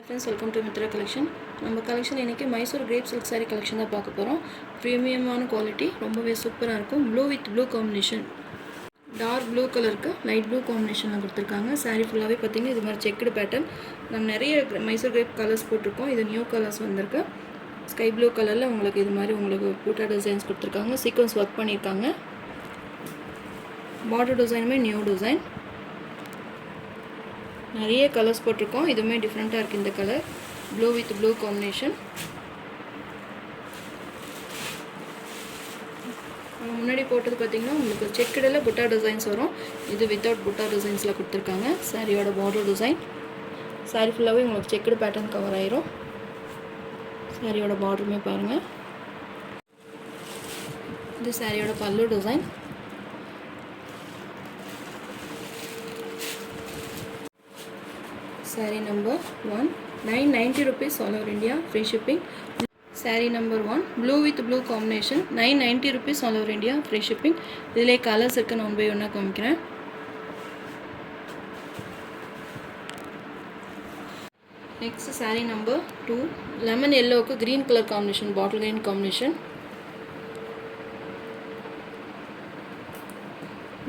Friends, welcome to Mitra collection. நம்ம collection இன்றைக்கி Mysore crepe silk sari collection தான் பார்க்க போகிறோம். ப்ரீமியமான குவாலிட்டி, ரொம்பவே சூப்பராக இருக்கும். Blue with blue combination, dark blue கலருக்கு லைட் ப்ளூ காம்பினேஷனில் கொடுத்துருக்காங்க. சாரீ ஃபுல்லாகவே பார்த்திங்கன்னா இது மாதிரி செக்குடு பேட்டர்ன். நம்ம நிறைய மைசூர் கிரேப் கலர்ஸ் போட்டிருக்கோம். இது நியூ கலர்ஸ் வந்திருக்கு. ஸ்கை ப்ளூ கலரில் உங்களுக்கு இது மாதிரி உங்களுக்கு பூட்டா டிசைன்ஸ் கொடுத்துருக்காங்க. சீக்வன்ஸ் ஒர்க் பண்ணியிருக்காங்க. பார்டர் டிசைனுமே நியூ டிசைன். நிறைய கலர்ஸ் போட்டிருக்கோம். இதுவுமே டிஃப்ரெண்ட்டாக இருக்குது. இந்த colour blue with blue combination. முன்னாடி போட்டது பார்த்திங்கன்னா உங்களுக்கு செக்குடில் புட்டா டிசைன்ஸ் வரும். இது வித்தவுட் புட்டா டிசைன்ஸில் கொடுத்துருக்காங்க. சாரியோட பார்டர் டிசைன். சாரி ஃபுல்லாகவே உங்களுக்கு செக்குடு பேட்டர்ன் கவர் ஆயிரும். சாரியோட பார்டருமே பாருங்கள். இது சாரியோட பல்லு design. Saree number 1, 990 rupees all over India, free shipping. Saree number 1, blue with blue combination, 990 rupees all over India, free shipping. இதிலே கலர்ஸ் இருக்கு, நான் ஒன் பை ஒன்னாக காமிக்கிறேன். நெக்ஸ்ட் saree number 2, லெமன் எல்லோவுக்கு green colour combination, bottle green combination.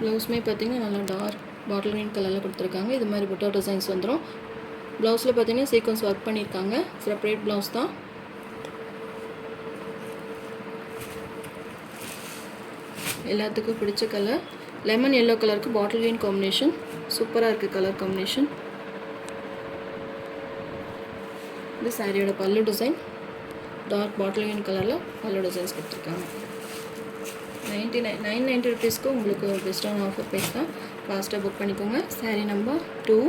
ப்ளவுஸுமே பார்த்திங்கன்னா நல்லா dark பாட்டில் green கலரில் கொடுத்துருக்காங்க. இது மாதிரி புட்டா டிசைன்ஸ் வந்துடும். ப்ளவுஸில் பார்த்தீங்கன்னா சீக்வன்ஸ் ஒர்க் பண்ணியிருக்காங்க. செப்பரேட் ப்ளவுஸ் தான். எல்லாத்துக்கும் பிடிச்ச கலர் லெமன் எல்லோ கலருக்கு பாட்டில் க்ரீன் காம்பினேஷன். சூப்பராக இருக்குது கலர் காம்பினேஷன். இது சாரியோட பல்லு டிசைன். டார்க் பாட்டில் க்ரீன் கலரில் பல்லு டிசைன்ஸ் கொடுத்துருக்காங்க. 990 ருபீஸ்க்கு உங்களுக்கு ஒரு பெஸ்ட்டான ஆஃபர் ப்ரைஸ் தான். ஃபாஸ்ட்டாக புக் பண்ணிக்கோங்க. Sari number 2.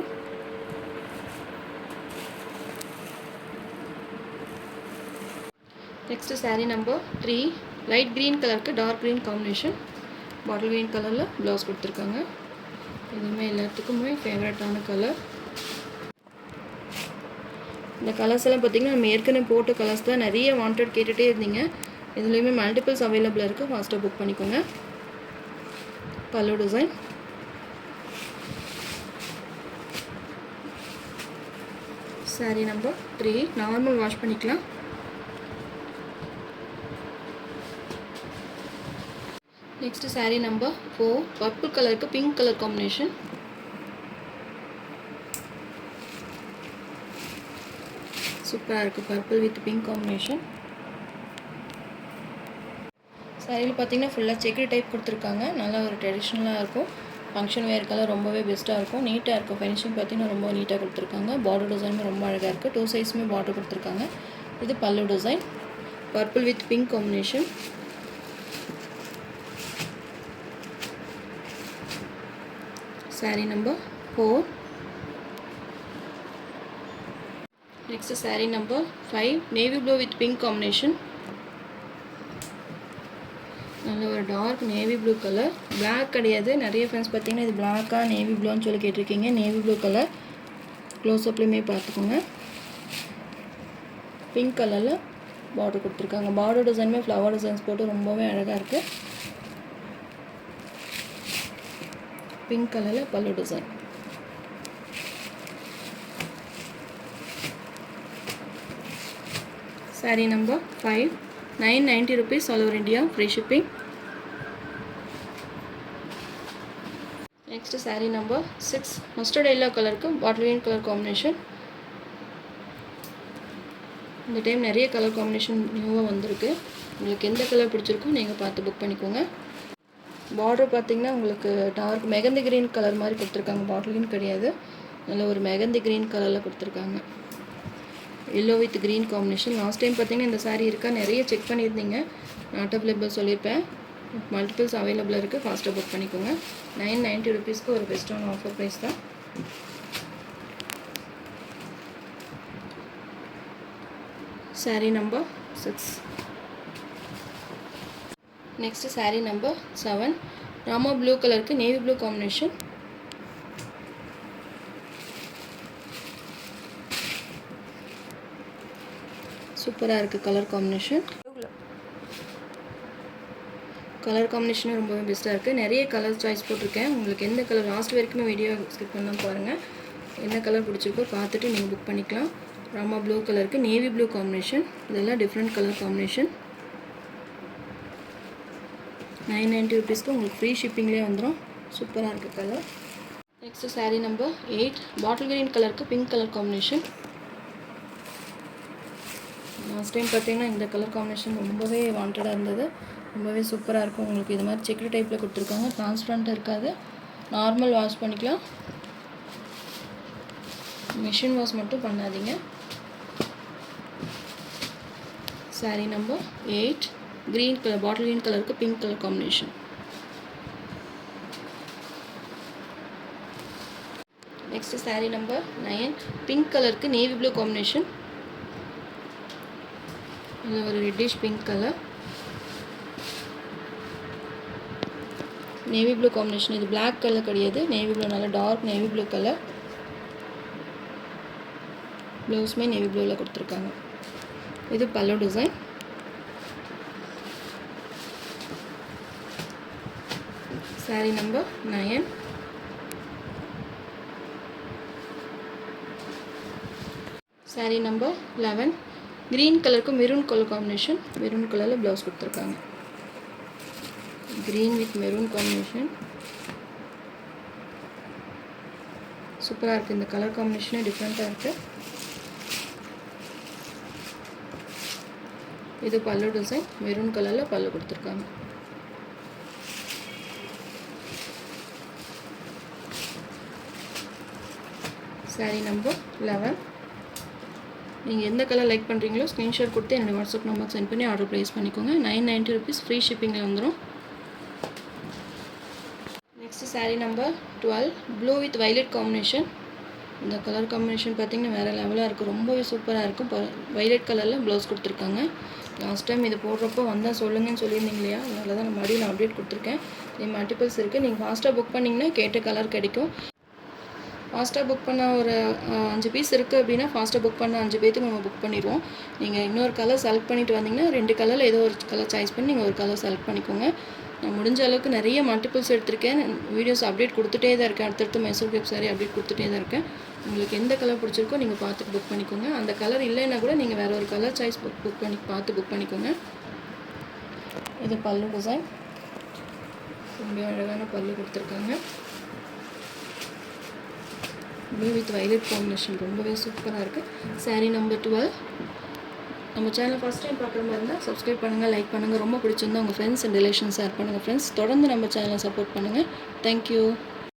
Next sari number 3, light green கலருக்கு dark green combination. Bottle green கலரில் ப்ளவுஸ் கொடுத்துருக்காங்க. இதுவுமே எல்லாத்துக்குமே ஃபேவரட்டான கலர். இந்த கலர்ஸ் எல்லாம் பார்த்திங்கன்னா நம்ம ஏற்கனவே போட்ட கலர்ஸ் தான். நிறைய வாண்டட் கேட்டுகிட்டே இருந்தீங்க. இதுலேயுமே மல்டிபிள்ஸ் அவைலபிளாக இருக்குது. ஃபாஸ்ட்டாக புக் பண்ணிக்கோங்க. பல்லு design. Sari number 3, normal wash பண்ணிக்கலாம். நெக்ஸ்ட்டு சாரீ நம்பர் 4, பர்பிள் கலருக்கு பிங்க் கலர் காம்பினேஷன். சூப்பராக இருக்குது பர்பிள் வித் பிங்க் காம்பினேஷன். சாரியில் பார்த்தீங்கன்னா ஃபுல்லாக செக்குடு டைப் கொடுத்துருக்காங்க. நல்லா ஒரு ட்ரெடிஷ்னலாக இருக்கும். ஃபங்க்ஷன் வேர் கலர் ரொம்பவே பெஸ்ட்டாக இருக்கும். நீட்டாக இருக்கும். ஃபினிஷிங் பார்த்தீங்கன்னா ரொம்ப நீட்டாக கொடுத்துருக்காங்க. பார்டர் டிசைனுமே ரொம்ப அழகாக இருக்குது. 2 சைஸுமே பார்டர் கொடுத்துருக்காங்க. இது pallu design. Purple with pink combination. Sari number 4. Next sari number 5, navy blue with pink combination. நல்ல ஒரு dark navy blue colour. Black கிடையாது. நிறைய ஃப்ரெண்ட்ஸ் பார்த்தீங்கன்னா இது பிளாக்காக நேவி ப்ளூன்னு சொல்லி கேட்டிருக்கீங்க. Navy blue colour. க்ளோஸ்அப்லேயுமே பார்த்துக்கோங்க. பிங்க் கலரில் பார்டர் கொடுத்துருக்காங்க. பார்டர் டிசைனுமே ஃப்ளவர் டிசைன்ஸ் போட்டு ரொம்பவே அழகாக இருக்குது. பிங்க் கலரில் பல்லு design. Sari number 5, 990 rupees all over India, free shipping. Next saree number 6, mustard yellow கலருக்கு பாட்டில் க்ரீன் கலர் காம்பினேஷன். இந்த டைம் நிறைய கலர் காம்பினேஷன் நியூவாக வந்திருக்கு. உங்களுக்கு எந்த கலர் பிடிச்சிருக்கோ நீங்கள் பார்த்து புக் பண்ணிக்கோங்க. பார்டர் பார்த்திங்கன்னா உங்களுக்கு டார்க் மெகந்தி க்ரீன் கலர் மாதிரி கொடுத்துருக்காங்க. பாட்டில் க்ரீன் கிடையாது. நல்ல ஒரு மெகந்தி க்ரீன் கலரில் கொடுத்துருக்காங்க. Yellow with green combination. Last time பார்த்தீங்கன்னா இந்த சாரீ இருக்கா நிறைய செக் பண்ணியிருந்தீங்க. நாட் அவைலபிள் சொல்லியிருப்பேன். மல்டிபிள்ஸ் அவைலபிளாக இருக்குது. ஃபாஸ்ட்டாக புக் பண்ணிக்கோங்க. 990 ருபீஸ்க்கு ஒரு பெஸ்ட்டான ஆஃபர் ப்ரைஸ் தான். Sari number 6. Next sari number 7, Rama blue கலருக்கு நேவி ப்ளூ காம்பினேஷன். சூப்பராக இருக்குது கலர் காம்பினேஷன். கலர் காம்பினேஷனும் ரொம்பவே பெஸ்ட்டாக இருக்குது. நிறைய கலர் சாய்ஸ் போட்டிருக்கேன். உங்களுக்கு எந்த கலர் லாஸ்ட் வரைக்குமே வீடியோ ஸ்கிப் பண்ணால் பாருங்கள். என்ன கலர் பிடிச்சிருக்கோ பார்த்துட்டு நீங்கள் புக் பண்ணிக்கலாம். ராமா ப்ளூ கலருக்கு நேவி ப்ளூ காம்பினேஷன். இதெல்லாம் டிஃப்ரெண்ட் கலர் காம்பினேஷன். 990 rupeesக்கு உங்களுக்கு ஃப்ரீ ஷிப்பிங்லேயே வந்துடும். சூப்பராக இருக்குது colour. Next saree number 8 bottle green கலருக்கு pink colour combination. Last time பார்த்தீங்கன்னா இந்த கலர் காம்பினேஷன் ரொம்பவே வாண்டடாக இருந்தது. ரொம்பவே சூப்பராக இருக்கும். உங்களுக்கு இது மாதிரி செக்குடு டைப்பில் கொடுத்துருக்காங்க. டிரான்ஸ்பரண்ட் இருக்காது. நார்மல் வாஷ் பண்ணிக்கலாம். மிஷின் வாஷ் மட்டும் பண்ணாதீங்க. saree number 8 green colour bottle green கலருக்கு pink colour combination. Next saree number 9 pink கலருக்கு நேவி ப்ளூ காம்பினேஷன். இது ஒரு reddish pink colour, navy blue combination. இது பிளாக் கலர் கிடையாது, நேவி ப்ளூ, நல்ல டார்க் நேவி ப்ளூ கலர். ப்ளவுஸுமே நேவி ப்ளூவில் கொடுத்துருக்காங்க. இது pallu design. saree number 9 saree number 11 green கலருக்கு மெரூன் கலர் காம்பினேஷன். மெரூன் கலரில் ப்ளவுஸ் கொடுத்துருக்காங்க. Green with maroon combination. சூப்பராக இருக்குது. இந்த கலர் காம்பினேஷனே டிஃப்ரெண்ட்டாக இருக்குது. இது பல்லு டிசைன். மெரூன் கலரில் பல்லு கொடுத்துருக்காங்க. saree நம்பர் 11 நீங்கள் எந்த கலர் லைக் பண்ணுறீங்களோ ஸ்க்ரீன்ஷாட் கொடுத்து என்னோடய வாட்ஸ்அப் நம்பர் சென்ட் பண்ணி ஆர்டர் ப்ளேஸ் பண்ணிக்கோங்க. 990 rupees ஃப்ரீ ஷிப்பிங்கில் வந்துடும். Next saree number 12 blue with violet combination. இந்த கலர் காம்பினேஷன் பார்த்திங்கன்னா வேறு லெவலாக இருக்குது. ரொம்பவே சூப்பராக இருக்கும். வைலட் கலரில் ப்ளவுஸ் கொடுத்துருக்காங்க. லாஸ்ட் டைம் இது போடுறப்போ வந்தால் சொல்லுங்கன்னு சொல்லியிருந்தீங்க இல்லையா, அதனால தான் நான் மறுபடியும் அப்டேட் கொடுத்துருக்கேன். இது மல்டிபிள்ஸ் இருக்குது. நீங்கள் ஃபாஸ்ட்டாக புக் பண்ணிங்கன்னா கேட்ட கலர் கிடைக்கும். ஃபாஸ்ட்டாக புக் பண்ண ஒரு 5 பீஸ் இருக்குது அப்படின்னா ஃபாஸ்ட்டாக புக் பண்ண 5 பேத்துக்கு நம்ம புக் பண்ணிடுவோம். நீங்கள் இன்னொரு கலர் செலக்ட் பண்ணிவிட்டு வந்தீங்கன்னா 2 கலரில் ஏதோ ஒரு கலர் சாய்ஸ் பண்ணி நீங்கள் ஒரு கலர் செலக்ட் பண்ணிக்கோங்க. நான் முடிஞ்ச அளவுக்கு நிறைய மல்டிபிள்ஸ் எடுத்திருக்கேன். வீடியோஸ் அப்டேட் கொடுத்துட்டே தான் இருக்கேன். அடுத்தடுத்து மைசூர் கிரேப் சாரி அப்டேட் கொடுத்துட்டே தான் இருக்கேன். உங்களுக்கு எந்த கலர் பிடிச்சிருக்கோ நீங்கள் பார்த்து புக் பண்ணிக்கோங்க. அந்த கலர் இல்லைன்னா கூட நீங்கள் வேறு ஒரு கலர் சாய்ஸ் புக் பண்ணிக்கோங்க. இது பல்லு டிசைன். ரொம்ப அழகான பல்லு கொடுத்துருக்காங்க. ப்ளூ வித் வைலட் காம்பினேஷன் ரொம்பவே சூப்பராக இருக்குது. saree நம்பர் 12 நம்ம சேனலை ஃபஸ்ட் டைம் பார்க்குற மாதிரி இருந்தால் சப்ஸ்கிரைப் பண்ணுங்கள், லைக் பண்ணுங்கள். ரொம்ப பிடிச்சிருந்தா உங்கள் ஃப்ரெண்ட்ஸ் அண்ட் ரிலேஷன்ஸ் ஷேர் பண்ணுங்கள். ஃப்ரெண்ட்ஸ் தொடர்ந்து நம்ம சேனலை சப்போர்ட் பண்ணுங்கள். தேங்க்யூ.